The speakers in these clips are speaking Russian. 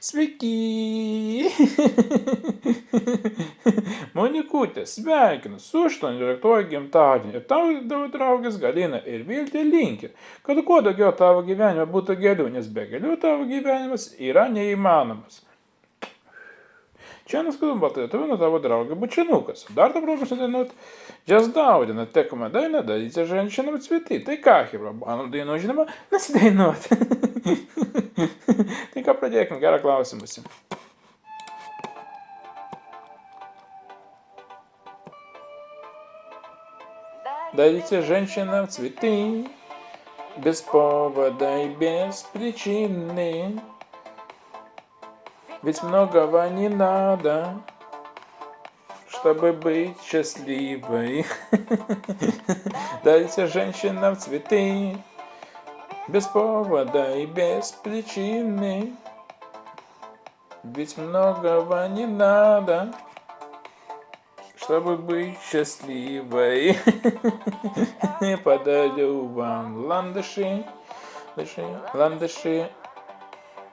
Sveiki! Monikute, sveikinu su 18 gimtadieniu. Ir tavo draugės Galina ir Viltė linki, kad kuo daugiau tavo gyvenime būtų gėlių, nes be gėlių tavo gyvenimas yra neįmanomas. Čia nuskambėjo lietuvių tavo draugė Bučinukas. Dar добро посадинуть. Джаздауді на такому дайна дається женщинам цвіти. Ти кахібра, бану дайну žinoma, nesidainuot. Tai ką pradėkim, gerą klausimąsi. Дайте женщинам цветы, без повода и без причины. Ведь многого не надо, чтобы быть счастливой. Дайте женщинам цветы, без повода и без причины. Ведь многого не надо, чтобы быть счастливой. Подарю вам ландыши, ландыши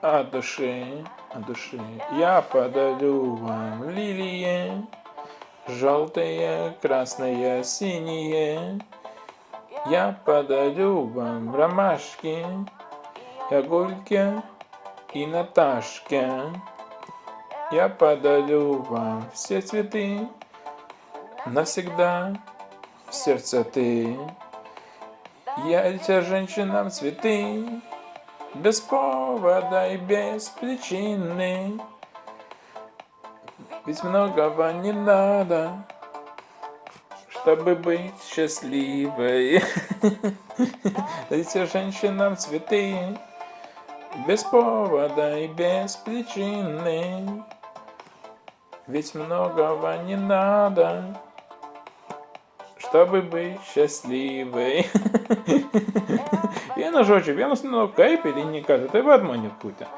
от души. Я подарю вам лилии, желтые, красные, синие. Я подарю вам ромашки, Ягульке и Наташке. Я подарю вам все цветы, навсегда в сердце ты. Я этим женщинам цветы, без повода и без причины. Ведь многого не надо, чтобы быть счастливой. Дайте женщинам цветы, без повода и без причины. Ведь многого не надо, чтобы быть счастливой. Vienu žodžiu, vienas nuo kaip ir įnikada, tai vad manikutė.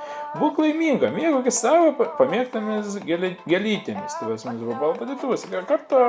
Būk laiminga, mėgaukis savo pamėgtomis gėlytėmis. Tai vas mums buvo balta lietuvos, kartu.